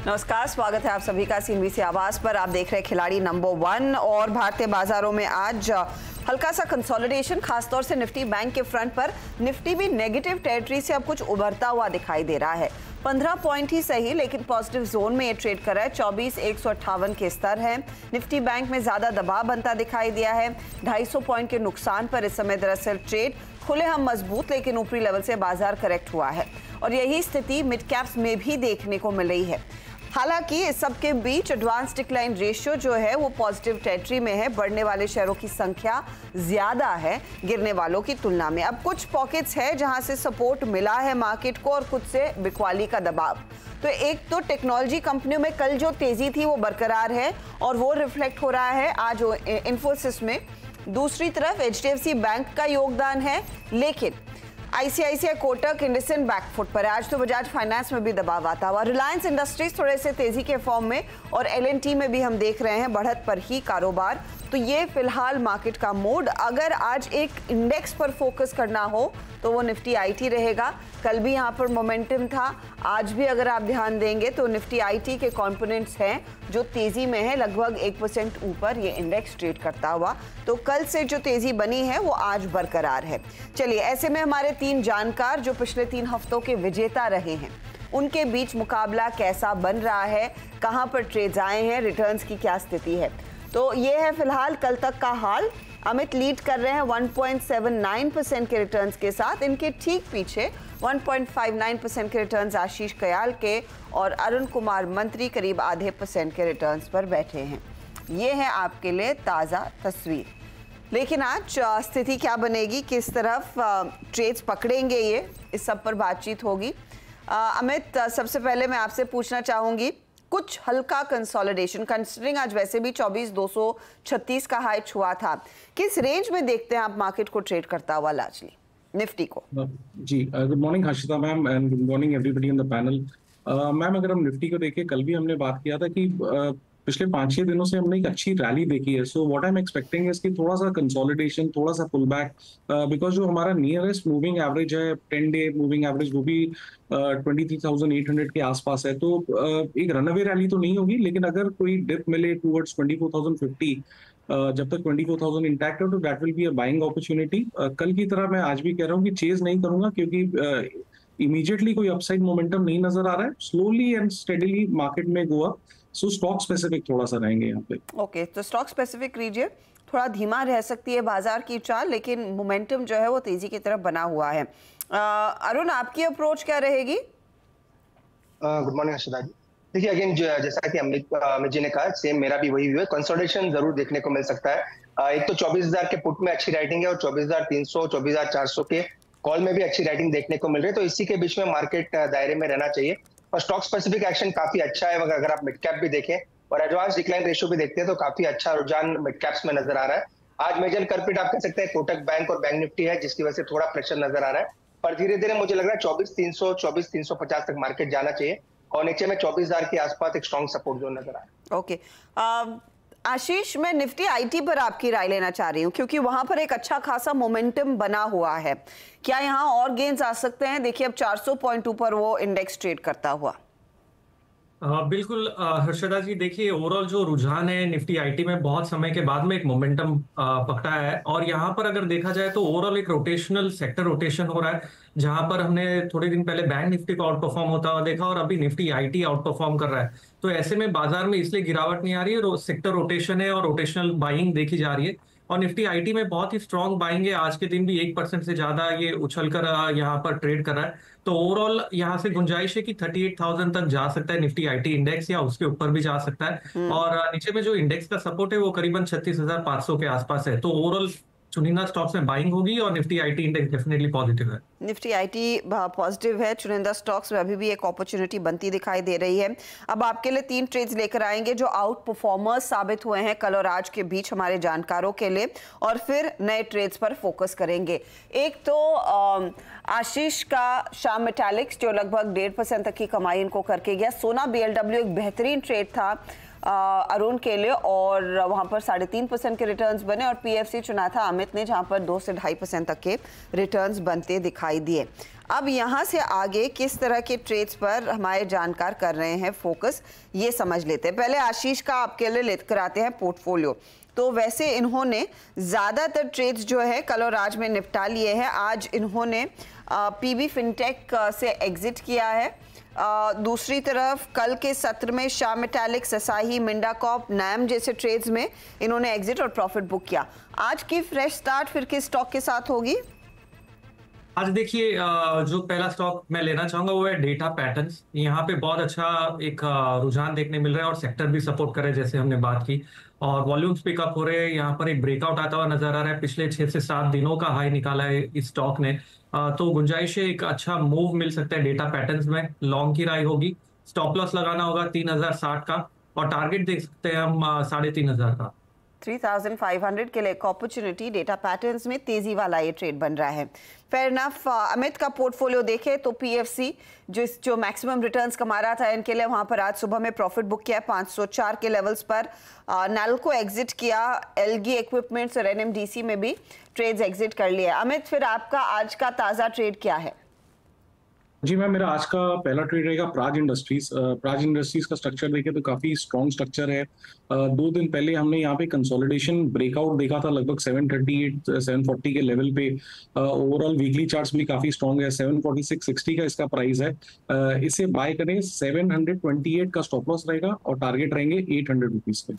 नमस्कार, स्वागत है आप सभी का CNBC आवाज पर। आप देख रहे हैं खिलाड़ी नंबर 1। और भारतीय बाजारों में आज हल्का सा कंसोलिडेशन, खासतौर से निफ्टी बैंक के फ्रंट पर। निफ्टी भी नेगेटिव टेरिटरी से अब कुछ उभरता हुआ दिखाई दे रहा है। 15 पॉइंट ही सही, लेकिन पॉजिटिव जोन में ये ट्रेड कर रहा है। 24,158 के स्तर है। निफ्टी बैंक में ज्यादा दबाव बनता दिखाई दिया है। 250 पॉइंट के नुकसान पर इस समय दरअसल ट्रेड खुले हम मजबूत, लेकिन ऊपरी लेवल से बाजार करेक्ट हुआ है और यही स्थिति मिड कैप्स में भी देखने को मिल रही है। हालांकि इस सबके बीच एडवांस डिक्लाइन रेशियो जो है वो पॉजिटिव टेरिटरी में है। बढ़ने वाले शेयरों की संख्या ज्यादा है गिरने वालों की तुलना में। अब कुछ पॉकेट्स है जहां से सपोर्ट मिला है मार्केट को और कुछ से बिकवाली का दबाव। तो एक तो टेक्नोलॉजी कंपनियों में कल जो तेजी थी वो बरकरार है और वो रिफ्लेक्ट हो रहा है आज इन्फोसिस में। दूसरी तरफ HDFC बैंक का योगदान है, लेकिन ICICI, कोटक, इंडसइंड बैकफुट पर। आज तो बजाज फाइनेंस में भी दबाव आता हुआ। रिलायंस इंडस्ट्रीज थोड़े से तेजी के फॉर्म में और L&T में भी हम देख रहे हैं बढ़त पर ही कारोबार। तो ये फिलहाल मार्केट का मूड। अगर आज एक इंडेक्स पर फोकस करना हो तो वो निफ्टी IT रहेगा। कल भी यहाँ पर मोमेंटम था, आज भी अगर आप ध्यान देंगे तो निफ्टी IT के कंपोनेंट्स हैं जो तेजी में है, लगभग 1% ऊपर ये इंडेक्स ट्रेड करता हुआ। तो कल से जो तेजी बनी है वो आज बरकरार है। चलिए, ऐसे में हमारे 3 जानकार जो पिछले 3 हफ्तों के विजेता रहे हैं, उनके बीच मुकाबला कैसा बन रहा है, कहां पर ट्रेड्स आए हैं, रिटर्न्स की क्या स्थिति है। तो ये है फिलहाल कल तक का हाल। अमित लीड कर रहे हैं 1.79% के रिटर्न्स के साथ। इनके ठीक पीछे 1.59% के रिटर्न्स आशीष कयाल के और अरुण कुमार मंत्री करीब आधे % के रिटर्न्स पर बैठे हैं। ये है आपके लिए ताज़ा तस्वीर। लेकिन आज स्थिति क्या बनेगी, किस तरफ ट्रेड्स पकड़ेंगे, ये इस सब पर बातचीत होगी। अमित, सबसे पहले मैं आपसे पूछना चाहूंगी, कुछ हल्का कंसोलिडेशन कंसिडरिंग आज वैसे भी 24,236 का हाई छुआ था, किस रेंज में देखते हैं आप मार्केट को ट्रेड करता हुआ लार्जली निफ्टी को? जी, good morning Harshita ma'am and good morning everybody in the panel. Ma'am, अगर हम निफ्टी को देखें, कल भी हमने बात किया था कि पिछले 5-6 दिनों से हमने एक अच्छी रैली देखी है। So what I am expecting is कि थोड़ा सा कंसोलिडेशन, थोड़ा सा पुल बैक, बिकॉज जो हमारा नियरेस्ट मूविंग एवरेज है 10-डे मूविंग एवरेज, वो भी 23,800 के आसपास है। तो एक रनअवे रैली तो नहीं होगी, लेकिन अगर कोई डिप मिले टूवर्ड्स 24,050, जब तक 24,000 इंटैक्ट है तो that will be a buying opportunity. कल की तरह मैं आज भी कह रहा हूँ कि चेज नहीं करूंगा, क्योंकि इमीडिएटली कोई अपसाइड मोमेंटम नहीं नजर आ रहा है। स्लोली एंड स्टेडीली मार्केट में गो अप। सो स्टॉक स्पेसिफिक थोड़ा सा रहेंगे यहाँ पे। ओके, तो स्टॉक स्पेसिफिक रीजिए। थोड़ा धीमा रह सकती है बाजार की चाल, लेकिन मोमेंटम जो है वो तेजी की तरफ बना हुआ है। अरुण, आपकी अप्रोच क्या रहेगी? गुड मॉर्निंग हर्षिता जी। देखिए, अगेन जैसा कि अमित जी ने कहा, सेम मेरा भी वही व्यू है। कंसोलिडेशन जरूर देखने को मिल सकता है। एक तो 24,000 के पुट में अच्छी राइटिंग है और 24,300, 24,400 के कॉल में भी अच्छी राइटिंग देखने को मिल रही है। तो इसी के बीच में मार्केट दायरे में रहना चाहिए और स्टॉक स्पेसिफिक एक्शन काफी अच्छा है। अगर आप मिड कैप भी देखें और एडवांस डिक्लाइन रेशियो भी देखते हैं तो काफी अच्छा रुझान मिड कैप्स में नजर आ रहा है। आज मेजर कल्प्रिट आप कह सकते हैं कोटक बैंक और बैंक निफ्टी है, जिसकी वजह से थोड़ा प्रेशर नजर आ रहा है। पर धीरे धीरे मुझे लग रहा है 24,300, 24,350 तक मार्केट जाना चाहिए और नीचे में 24,000 के आसपास एक स्ट्रॉन्ग सपोर्ट जोन नजर आ रहा है। ओके, आशीष, मैं निफ्टी IT पर आपकी राय लेना चाह रही हूँ, क्योंकि वहां पर एक अच्छा खासा मोमेंटम बना हुआ है। क्या यहाँ और गेन्स आ सकते हैं? देखिए, अब 400 पॉइंट ऊपर वो इंडेक्स ट्रेड करता हुआ। बिल्कुल हर्षदा जी, देखिए ओवरऑल जो रुझान है निफ्टी IT में बहुत समय के बाद में एक मोमेंटम पकड़ा है और यहाँ पर अगर देखा जाए तो ओवरऑल एक रोटेशनल सेक्टर रोटेशन हो रहा है, जहां पर हमने थोड़े दिन पहले बैंक निफ्टी को आउट परफॉर्म होता हुआ देखा और अभी निफ्टी IT आउट परफॉर्म कर रहा है। तो ऐसे में बाजार में इसलिए गिरावट नहीं आ रही है, सेक्टर रोटेशन है और रोटेशनल बाइंग देखी जा रही है और निफ्टी IT में बहुत ही स्ट्रॉन्ग बाइंग है। आज के दिन भी 1% से ज्यादा ये उछलकर यहाँ पर ट्रेड कर रहा है। तो ओवरऑल यहाँ से गुंजाइश है कि 38,000 तक जा सकता है निफ्टी IT इंडेक्स, या उसके ऊपर भी जा सकता है। और नीचे में जो इंडेक्स का सपोर्ट है वो करीबन 36,500 के आसपास है। तो ओवरऑल चुनिंदा स्टॉक्स में बाइंग होगी और Nifty IT index definitely positive है। निफ्टी IT पॉजिटिव है, चुनिंदा स्टॉक्स में अभी भी एक अपॉर्चुनिटी बनती दिखाई दे रही है। अब आपके लिए 3 ट्रेड्स लेकर आएंगे जो आउट परफॉर्मर्स साबित हुए हैं कल और आज के बीच हमारे जानकारों के लिए, और फिर नए ट्रेड्स पर फोकस करेंगे। एक तो आशीष का श्याम मेटालिक्स जो लगभग 1.5% तक की कमाई इनको करके गया। सोना BLW एक बेहतरीन ट्रेड था। अरुण के लिए, और वहां पर 3.5% के रिटर्न्स बने, और पीएफसी चुना था अमित ने, जहां पर 2 से 2.5% तक के रिटर्न्स बनते दिखाई दिए। अब यहां से आगे किस तरह के ट्रेड्स पर हमारे जानकार कर रहे हैं फोकस, ये समझ लेते हैं। पहले आशीष का आपके लिए लेकर आते हैं पोर्टफोलियो। तो वैसे इन्होंने ज़्यादातर ट्रेड्स जो है कल और आज में निपटा लिए हैं। आज इन्होंने पीबी फिनटेक से एग्जिट किया है। दूसरी तरफ कल के सत्र में शाह मेटालिक्स, असाही, मिंडाकॉर्प, नैम जैसे ट्रेड्स में इन्होंने एग्जिट और प्रॉफिट बुक किया। आज की फ्रेश स्टार्ट फिर किस स्टॉक के साथ होगी? आज देखिए, जो पहला स्टॉक मैं लेना चाहूंगा वो है डेटा पैटर्न्स। यहाँ पे बहुत अच्छा एक रुझान देखने मिल रहा है और सेक्टर भी सपोर्ट कर रहे हैं, जैसे हमने बात की, और वॉल्यूम्स पिकअप हो रहे हैं। यहाँ पर एक ब्रेकआउट आता हुआ नजर आ रहा है। पिछले 6 से 7 दिनों का हाई निकाला है इस स्टॉक ने, तो गुंजाइश है, एक अच्छा मूव मिल सकता है डेटा पैटर्न्स में। लॉन्ग की राय होगी, स्टॉप लॉस लगाना होगा 3060 का, और टारगेट देख सकते हैं हम 3500 का। 3500 के लिए एक अपॉर्चुनिटी डेटा पैटर्न्स में, तेजी वाला ये ट्रेड बन रहा है। Fair enough. अमित का पोर्टफोलियो देखें तो पीएफसी जो मैक्सिमम रिटर्न्स कमा रहा था इनके लिए, वहां पर आज सुबह में प्रॉफिट बुक किया 504 के लेवल्स पर। नैल्को एग्जिट किया, एलगी इक्विपमेंट्स और एनएमडीसी में भी ट्रेड्स एग्जिट कर लिए। अमित, फिर आपका आज का ताजा ट्रेड क्या है? जी मैम, मेरा आज का पहला ट्रेड रहेगा प्राज इंडस्ट्रीज। प्राज इंडस्ट्रीज का स्ट्रक्चर देखें तो काफी स्ट्रॉन्ग स्ट्रक्चर है। 2 दिन पहले हमने यहाँ पे कंसोलिडेशन ब्रेकआउट देखा था लगभग 738 740 के लेवल पे। ओवरऑल वीकली चार्ट्स भी काफी स्ट्रॉन्ग है। 746.60 का इसका प्राइस है। इसे बाय करें, 728 का स्टॉप लॉस रहेगा और टारगेट रहेंगे 800 रुपीज पे।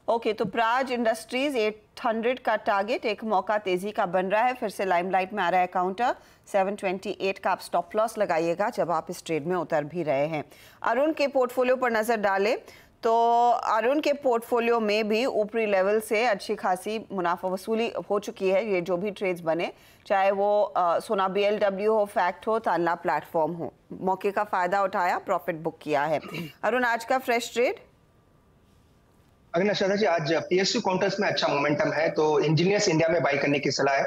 ओके, तो प्राज इंडस्ट्रीज 800 का टारगेट, एक मौका तेजी का बन रहा है। फिर से लाइमलाइट में आ रहा है काउंटर 728 का। आप स्टॉप लॉस लगाइएगा जब आप इस ट्रेड में उतर भी रहे हैं। अरुण के पोर्टफोलियो पर नजर डालें तो अरुण के पोर्टफोलियो में भी ऊपरी लेवल से अच्छी खासी मुनाफा वसूली हो चुकी है। ये जो भी ट्रेड्स बने, चाहे वो सोना BLW हो, फैक्ट हो, तानला प्लेटफॉर्म हो, मौके का फायदा उठाया, प्रॉफिट बुक किया है। अरुण, आज का फ्रेश ट्रेड? अगर नशा जी, आज PSU काउंटर्स में अच्छा मोमेंटम है, तो इंजीनियर्स इंडिया में बाई करने की सलाह है।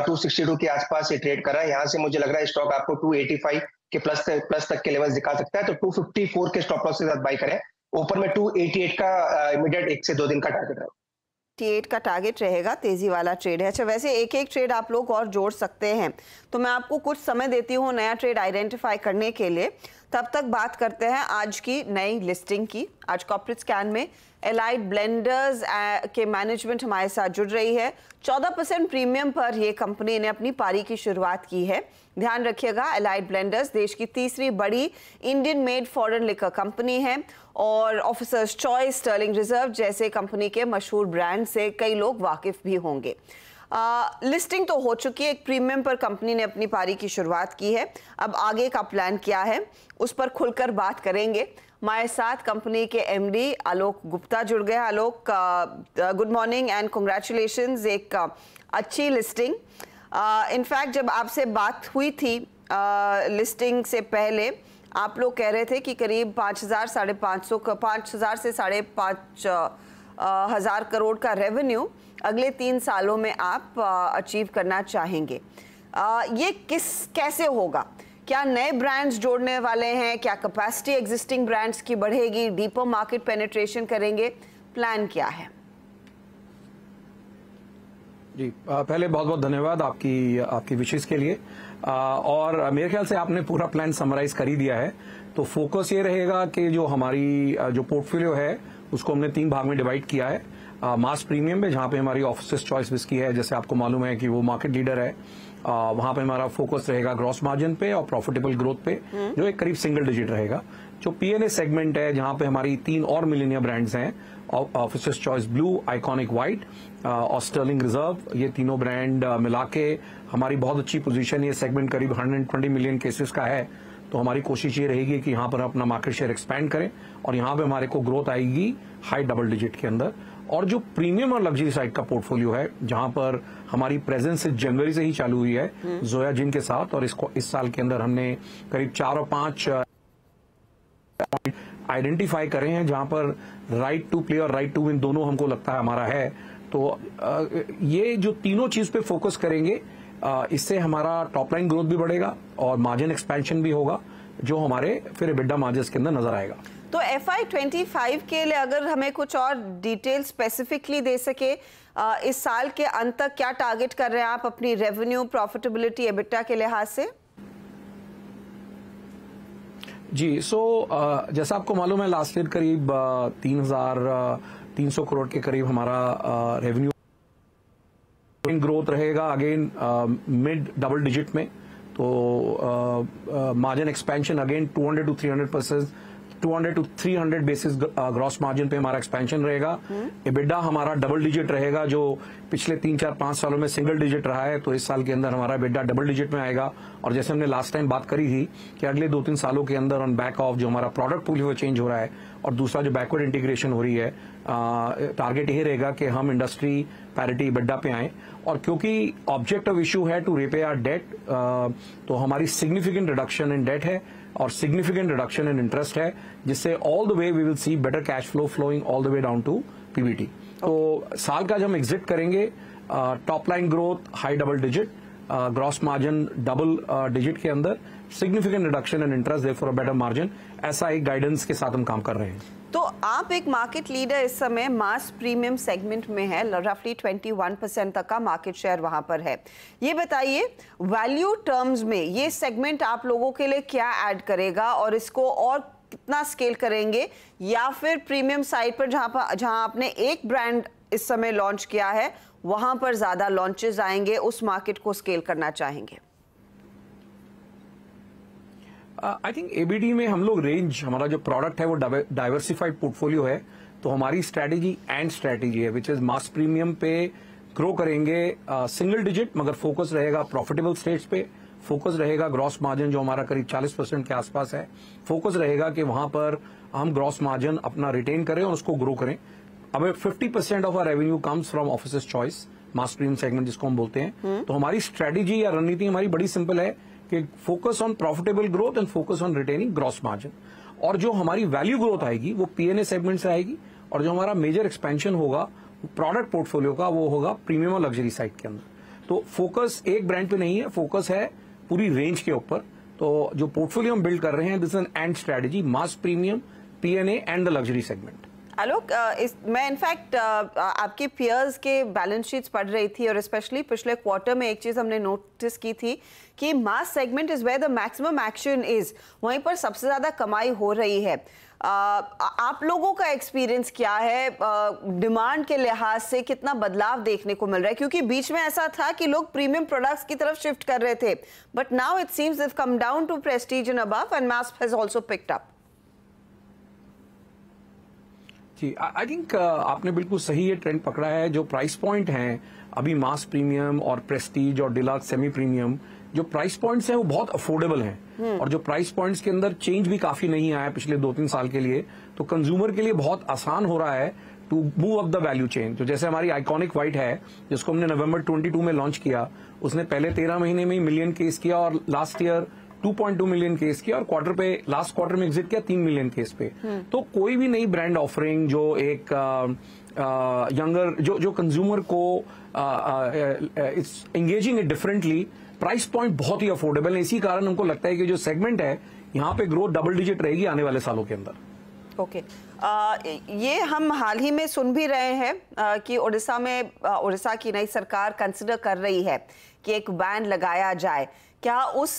262 के आसपास ये ट्रेड कर रहा है। यहाँ से मुझे लग रहा है स्टॉक आपको 285 के प्लस तक के लेवल दिखा सकता है, तो 254 के स्टॉप लॉस के साथ बाई करें। ऊपर में 288 का इमीडिएट 1 से 2 दिन का टारगेट है। 88 का टारगेट रहेगा, तेजी वाला ट्रेड है। अच्छा, वैसे एक एक ट्रेड आप लोग और जोड़ सकते हैं, तो मैं आपको कुछ समय देती हूँ नया ट्रेड आइडेंटिफाई करने के लिए। तब तक बात करते हैं आज की नई लिस्टिंग की। आज कॉर्पोरेट स्कैन में एलाइड ब्लेंडर्स के मैनेजमेंट हमारे साथ जुड़ रही है। 14% प्रीमियम पर ये कंपनी ने अपनी पारी की शुरुआत की है। ध्यान रखिएगा, एलाइड ब्लेंडर्स देश की तीसरी बड़ी Indian made foreign liquor company है, और ऑफिसर्स चॉइस, स्टर्लिंग रिजर्व जैसे कंपनी के मशहूर ब्रांड से कई लोग वाकिफ भी होंगे। लिस्टिंग तो हो चुकी है, एक प्रीमियम पर कंपनी ने अपनी पारी की शुरुआत की है। अब आगे का प्लान क्या है उस पर खुलकर बात करेंगे। हमारे साथ कंपनी के MD आलोक गुप्ता जुड़ गए। आलोक, गुड मॉर्निंग एंड कांग्रेचुलेशंस, एक अच्छी लिस्टिंग। इनफैक्ट जब आपसे बात हुई थी लिस्टिंग से पहले, आप लोग कह रहे थे कि करीब 5,000 से 5,500 करोड़ का रेवेन्यू अगले 3 सालों में आप अचीव करना चाहेंगे। ये कैसे होगा? क्या नए ब्रांड्स जोड़ने वाले हैं? क्या कैपेसिटी एग्जिस्टिंग ब्रांड्स की बढ़ेगी? डीपर मार्केट पेनिट्रेशन करेंगे? प्लान क्या है? जी, पहले बहुत बहुत धन्यवाद आपकी विशेष के लिए। और मेरे ख्याल से आपने पूरा प्लान समराइज कर ही दिया है। तो फोकस ये रहेगा कि जो हमारी जो पोर्टफोलियो है उसको हमने 3 भाग में डिवाइड किया है। मास प्रीमियम में, जहां पे हमारी ऑफिसर्स चॉइस विस्की है, जैसे आपको मालूम है कि वो मार्केट लीडर है, वहां पे हमारा फोकस रहेगा ग्रॉस मार्जिन पे और प्रॉफिटेबल ग्रोथ पे, जो एक करीब सिंगल डिजिट रहेगा। जो PNA सेगमेंट है, जहां पे हमारी 3 और मिलेनिया ब्रांड्स हैं, officers choice blue, iconic white और स्टर्लिंग रिजर्व, ये तीनों ब्रांड मिला के हमारी बहुत अच्छी पोजीशन। ये सेगमेंट करीब 120 मिलियन केसेस का है, तो हमारी कोशिश ये रहेगी कि यहाँ पर अपना मार्केट शेयर एक्सपैंड करें और यहाँ पे हमारे को ग्रोथ आएगी हाई डबल डिजिट के अंदर। और जो प्रीमियम और लग्जरी साइड का पोर्टफोलियो है, जहां पर हमारी प्रेजेंस जनवरी से ही चालू हुई है जोया जिन के साथ, और इसको इस साल के अंदर हमने करीब 4 और 5 आइडेंटिफाई करे हैं, जहां पर राइट टू प्ले और राइट टू विन दोनों हमको लगता है हमारा है। तो ये जो तीनों चीज पे फोकस करेंगे, इससे हमारा टॉप लाइन ग्रोथ भी बढ़ेगा और मार्जिन एक्सपेंशन भी होगा, जो हमारे फिर EBITDA मार्जिन के अंदर नजर आएगा। तो FY25 के लिए अगर हमें कुछ और डिटेल स्पेसिफिकली दे सके, इस साल के अंत तक क्या टारगेट कर रहे हैं आप अपनी रेवेन्यू, प्रॉफिटेबिलिटी, एबिटा के लिहाज से? जी, जैसा आपको मालूम है लास्ट ईयर करीब 3,300 करोड़ के करीब हमारा रेवेन्यू ग्रोथ रहेगा, अगेन मिड डबल डिजिट में। तो margin expansion again 200 to 300 basis gross margin पे हमारा एक्सपेंशन रहेगा। एबिटा हमारा डबल डिजिट रहेगा, जो पिछले 3-4-5 सालों में सिंगल डिजिट रहा है, तो इस साल के अंदर हमारा एबिटा डबल डिजिट में आएगा। और जैसे हमने लास्ट टाइम बात करी थी कि अगले 2-3 सालों के अंदर ऑन बैक ऑफ जो हमारा प्रोडक्ट पोर्टफोलियो चेंज हो रहा है और दूसरा जो बैकवर्ड इंटीग्रेशन हो रही है, टारगेट यही रहेगा कि हम इंडस्ट्री पैरिटी एबिटा पे आए। और क्योंकि ऑब्जेक्ट ऑफ इशू है टू रिपे आवर डेट, तो हमारी सिग्निफिकेंट रिडक्शन इन डेट है और सिग्निफिकेंट रिडक्शन इन इंटरेस्ट है, जिससे all the way we will see better cash flow flowing all the way down to PBT. तो साल का जब हम एग्जिट करेंगे, top line growth high double digit, gross margin double digit के अंदर, significant reduction in interest, therefore a better margin, ऐसा एक गाइडेंस के साथ हम काम कर रहे हैं। तो आप एक मार्केट लीडर इस समय मास प्रीमियम सेगमेंट में है, रफली 21% तक का मार्केट शेयर वहां पर है। ये बताइए वैल्यू टर्म्स में ये सेगमेंट आप लोगों के लिए क्या ऐड करेगा और इसको और कितना स्केल करेंगे, या फिर प्रीमियम साइड पर जहां आपने एक ब्रांड इस समय लॉन्च किया है वहां पर ज्यादा लॉन्चेस आएंगे, उस मार्केट को स्केल करना चाहेंगे? आई थिंक एबीडी में हम लोग रेंज, हमारा जो प्रोडक्ट है वो डाइवर्सिफाइड पोर्टफोलियो है, तो हमारी स्ट्रैटेजी है विच इज मास प्रीमियम पे ग्रो करेंगे सिंगल डिजिट, मगर फोकस रहेगा प्रॉफिटेबल स्टेज पे, फोकस रहेगा ग्रॉस मार्जिन जो हमारा करीब 40% के आसपास है, फोकस रहेगा कि वहां पर हम ग्रॉस मार्जिन अपना रिटेन करें और उसको ग्रो करें। अब 50% of our revenue comes from Officer's Choice, mass premium segment जिसको हम बोलते हैं। तो हमारी स्ट्रैटेजी या रणनीति हमारी बड़ी सिंपल है कि focus on profitable growth and focus on retaining gross margin. और जो हमारी वैल्यू ग्रोथ आएगी वो पीएनए सेगमेंट से आएगी, और जो हमारा मेजर एक्सपेंशन होगा प्रोडक्ट पोर्टफोलियो का वो होगा प्रीमियम और लग्जरी साइड के अंदर। तो फोकस एक ब्रांड पे नहीं है, फोकस है पूरी रेंज के ऊपर। तो जो पोर्टफोलियो हम बिल्ड कर रहे हैं, this is an end strategy, mass premium, PNA and the luxury segment. Alok, मैं इनफैक्ट आपके पियर्स के बैलेंस शीट्स पढ़ रही थी और स्पेशली पिछले क्वार्टर में एक चीज हमने नोटिस की थी कि mass segment is where the maximum action is, वहीं पर सबसे ज्यादा कमाई हो रही है। आप लोगों का एक्सपीरियंस क्या है, डिमांड के लिहाज से कितना बदलाव देखने को मिल रहा है? क्योंकि बीच में ऐसा था कि लोग प्रीमियम प्रोडक्ट्स की तरफ शिफ्ट कर रहे थे, but now it seems they have come down to prestige and above and mass has also picked up. जी, आई थिंक आपने बिल्कुल सही ये ट्रेंड पकड़ा है। जो प्राइस पॉइंट हैं अभी मास प्रीमियम और प्रेस्टीज और डिलक्स सेमी प्रीमियम, जो प्राइस पॉइंट्स हैं वो बहुत अफोर्डेबल हैं, और जो प्राइस पॉइंट्स के अंदर चेंज भी काफी नहीं आया पिछले 2-3 साल के लिए, तो कंज्यूमर के लिए बहुत आसान हो रहा है to move up the value chain. तो जैसे हमारी आइकॉनिक व्हाइट है जिसको हमने नवंबर 22 में लॉन्च किया, उसने पहले 13 महीने में ही मिलियन केस किया और लास्ट ईयर 2.2 मिलियन केस किया, और लास्ट क्वार्टर में एग्जिट किया 3 मिलियन केस पे। तो कोई भी नई ब्रांड ऑफरिंग जो एक यंगर जो कंज्यूमर को it's engaging it differently, price point बहुत ही अफोर्डेबल है। इसी कारण हमको लगता है कि जो सेगमेंट है यहाँ पे ग्रोथ डबल डिजिट रहेगी आने वाले सालों के अंदर। ओके, ये हम हाल ही में सुन भी रहे हैं कि उड़ीसा की नई सरकार कंसिडर कर रही है कि एक बैन लगाया जाए। क्या उस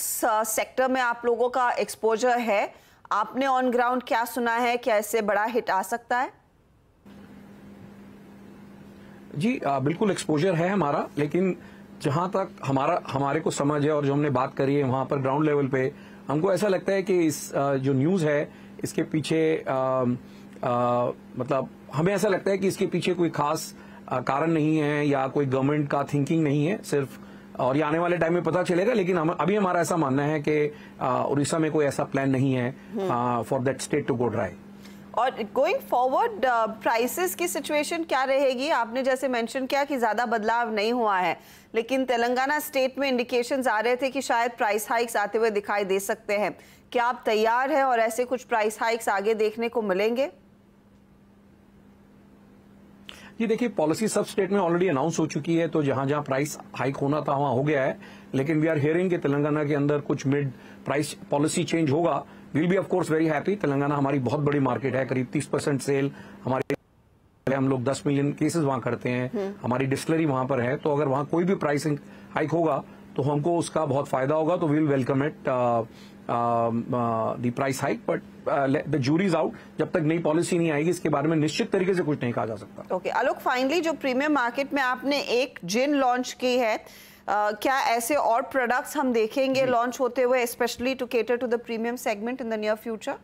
सेक्टर में आप लोगों का एक्सपोजर है? आपने ऑन ग्राउंड क्या सुना है, क्या इससे बड़ा हिट आ सकता है? जी, बिल्कुल एक्सपोजर है हमारा, लेकिन जहां तक हमारे को समझ है और जो हमने बात करी है वहां पर ग्राउंड लेवल पे, हमको ऐसा लगता है कि इस जो न्यूज है इसके पीछे मतलब हमें ऐसा लगता है कि इसके पीछे कोई खास कारण नहीं है या कोई गवर्नमेंट का थिंकिंग नहीं है सिर्फ, और ये आने वाले टाइम में पता चलेगा। लेकिन अभी हमारा ऐसा मानना है कि उड़ीसा में कोई ऐसा प्लान नहीं है for that state to go dry. और गोइंग फॉरवर्ड प्राइसेस की सिचुएशन क्या रहेगी? आपने जैसे मेंशन किया कि ज्यादा बदलाव नहीं हुआ है, लेकिन तेलंगाना स्टेट में इंडिकेशंस आ रहे थे कि शायद प्राइस हाइक्स आते हुए दिखाई दे सकते हैं। क्या आप तैयार हैं और ऐसे कुछ प्राइस हाइक्स आगे देखने को मिलेंगे? जी देखिए, पॉलिसी सब स्टेट में ऑलरेडी अनाउंस हो चुकी है, तो जहां जहां प्राइस हाइक होना था वहां हो गया है। लेकिन वी आर हियरिंग कि तेलंगाना के अंदर कुछ मिड प्राइस पॉलिसी चेंज होगा। Will be of course very happy. Telangana हमारी बहुत बड़ी मार्केट है, करीब 30% सेल हमारे, हम लोग 10 मिलियन केसेस वहां करते हैं, हमारी डिस्टिलरी वहां पर है। तो अगर वहां कोई भी प्राइसिंग हाइक होगा तो हमको उसका बहुत फायदा होगा। तो will welcome it the price hike, but the jury is out. जब तक नई पॉलिसी नहीं आएगी इसके बारे में निश्चित तरीके से कुछ नहीं कहा जा सकता। ओके आलोक, फाइनली जो प्रीमियम मार्केट में आपने एक जिन लॉन्च की है, क्या ऐसे और प्रोडक्ट्स हम देखेंगे लॉन्च होते हुए, specially to cater to the premium segment in the near future?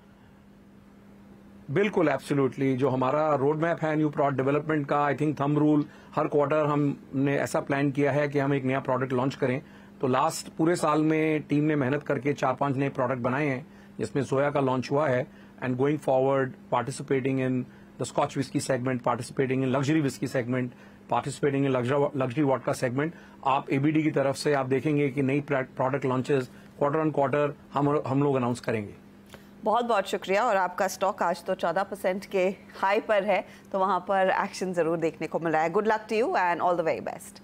बिल्कुल, एब्सोल्युटली। जो हमारा रोड मैप है न्यू प्रोडक्ट डेवलपमेंट का, आई थिंक थंब रूल, हर क्वार्टर हमने ऐसा प्लान किया है कि हम एक नया प्रोडक्ट लॉन्च करें। तो लास्ट पूरे साल में टीम ने मेहनत करके 4-5 नए प्रोडक्ट बनाए हैं, जिसमें सोया का लॉन्च हुआ है। And going forward, participating in the scotch whisky segment, participating in luxury whisky segment, participating in luxury vodka segment. आप एबीडी की तरफ से आप देखेंगे कि नई product launches quarter on quarter हम लोग अनाउंस करेंगे। बहुत बहुत शुक्रिया। और आपका स्टॉक आज तो 14% के हाई पर है, तो वहां पर एक्शन जरूर देखने को मिल रहा है। Good luck to you and all the very best.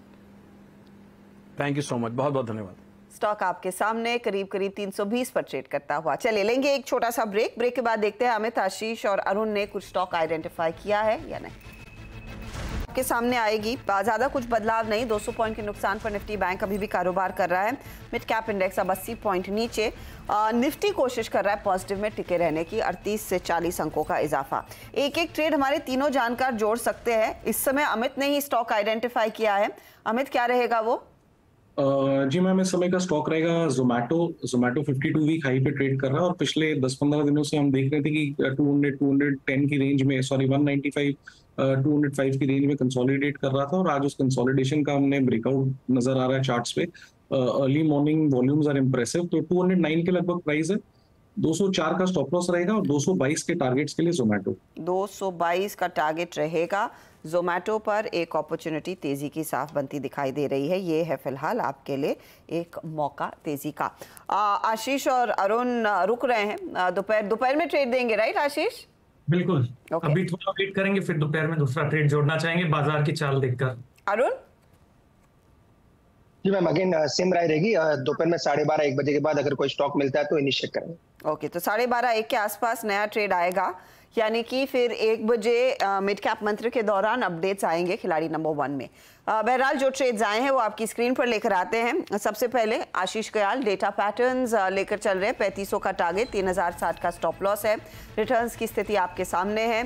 Thank you so much, बहुत बहुत धन्यवाद। स्टॉक आपके सामने करीब 320 पर ट्रेड करता हुआ। चलिए लेंगे एक छोटा सा ब्रेक। ब्रेक के बाद देखते हैं अमित, आशीष और अरुण ने कुछ स्टॉक आइडेंटिफाई किया है या नहीं। आपके सामने आएगी, ज्यादा कुछ बदलाव नहीं। 200 पॉइंट के नुकसान पर निफ्टी बैंक अभी भी कारोबार कर रहा है। मिड कैप इंडेक्स अब 80 पॉइंट नीचे। निफ्टी कोशिश कर रहा है पॉजिटिव में टिके रहने की, 38 से 40 अंकों का इजाफा। एक एक ट्रेड हमारे तीनों जानकार जोड़ सकते हैं। इस समय अमित ने ही स्टॉक आइडेंटिफाई किया है। अमित, क्या रहेगा वो? जी मैम, इस समय का स्टॉक रहेगा जोमैटो। 52 वीक हाई पे ट्रेड कर रहा है और पिछले 10-15 दिनों से हम देख रहे थे कि 210 की रेंज में, सॉरी 195 205 की रेंज में कंसोलिडेट कर रहा था। और आज उस कंसोलिडेशन का हमने ब्रेकआउट नजर आ रहा है चार्ट्स पे। Early morning volumes are impressive. तो 209 के लगभग प्राइस है। 204 का स्टॉप लॉस रहेगा और 222 के टारगेट्स के लिए जोमैटो। 222 का टारगेट रहेगा जोमैटो पर। एक अपॉर्चुनिटी तेजी की साफ बनती दिखाई दे रही है। ये है फिलहाल आपके लिए एक मौका तेजी का। आशीष और अरुण रुक रहे हैं। दोपहर में ट्रेड देंगे, राइट आशीष? बिल्कुल। Okay. अभी थोड़ा वेट करेंगे, फिर दोपहर में दूसरा ट्रेड जोड़ना चाहेंगे बाजार की चाल देखकर। अरुण? जी मैम, अगेन सेम राय रहेगी। दोपहर में 12:30-1 बजे के बाद अगर कोई स्टॉक मिलता है तो इनिशिएट करेंगे। ओके, तो 12:30-1 के आसपास नया ट्रेड आएगा, यानी कि फिर 1 बजे मिड कैप मंत्र के दौरान अपडेट्स आएंगे खिलाड़ी नंबर 1 में। बहरहाल जो ट्रेड्स आए हैं वो आपकी स्क्रीन पर लेकर आते हैं। सबसे पहले आशीष कयाल डेटा पैटर्न्स लेकर चल रहे हैं। 3500 का टारगेट, 3060 का स्टॉप लॉस है। रिटर्न्स की स्थिति आपके सामने है।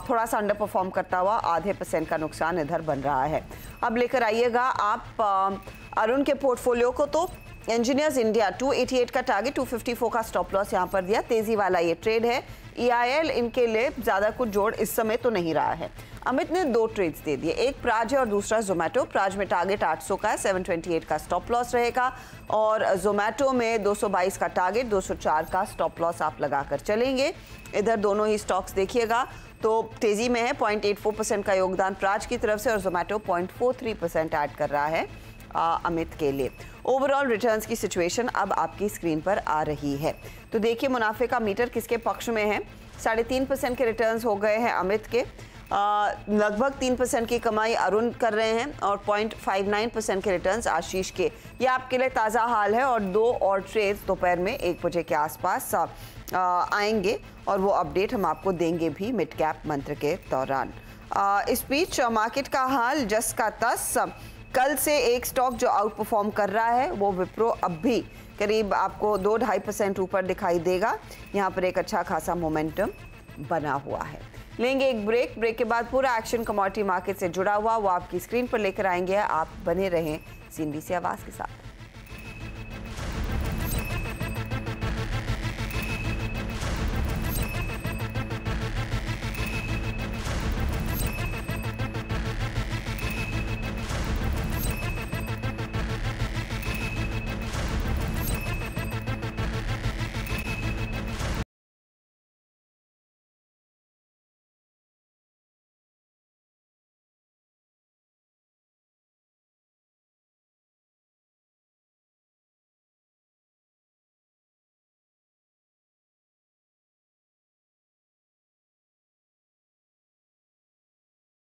थोड़ा सा अंडर परफॉर्म करता हुआ 0.5% का नुकसान इधर बन रहा है। अब लेकर आइएगा आप अरुण के पोर्टफोलियो को। तो इंजीनियर्स इंडिया 288 का टारगेट, 254 का स्टॉप लॉस यहाँ पर दिया। तेजी वाला ये ट्रेड है। EIL इनके लिए ज्यादा कुछ जोड़ इस समय तो नहीं रहा है। अमित ने 2 ट्रेड्स दे दिए, एक प्राज है और दूसरा जोमैटो। प्राज में टारगेट 800 का है, 728 का स्टॉप लॉस रहेगा। और जोमैटो में 222 का टारगेट, 204 का स्टॉप लॉस आप लगाकर चलेंगे। इधर दोनों ही स्टॉक्स देखिएगा तो तेजी में है। 0.84% का योगदान प्राज की तरफ से और जोमैटो 0.43% ऐड कर रहा है अमित के लिए। ओवरऑल रिटर्न्स की सिचुएशन अब आपकी स्क्रीन पर आ रही है। तो देखिए मुनाफे का मीटर किसके पक्ष में है। 3.5% के रिटर्न्स हो गए हैं अमित के। लगभग 3% की कमाई अरुण कर रहे हैं और 0.59% के रिटर्न्स आशीष के। ये आपके लिए ताज़ा हाल है। और 2 और ट्रेड्स दोपहर में 1 बजे के आसपास आएंगे और वो अपडेट हम आपको देंगे भी मिड कैप मंत्र के दौरान। इस बीच मार्केट का हाल जस का तस। कल से एक स्टॉक जो आउट परफॉर्म कर रहा है वो विप्रो अब भी करीब आपको 2-2.5% ऊपर दिखाई देगा। यहाँ पर एक अच्छा खासा मोमेंटम बना हुआ है। लेंगे एक ब्रेक के बाद पूरा एक्शन कमोडिटी मार्केट से जुड़ा हुआ वो आपकी स्क्रीन पर लेकर आएंगे। आप बने रहें CNBC आवाज़ के साथ।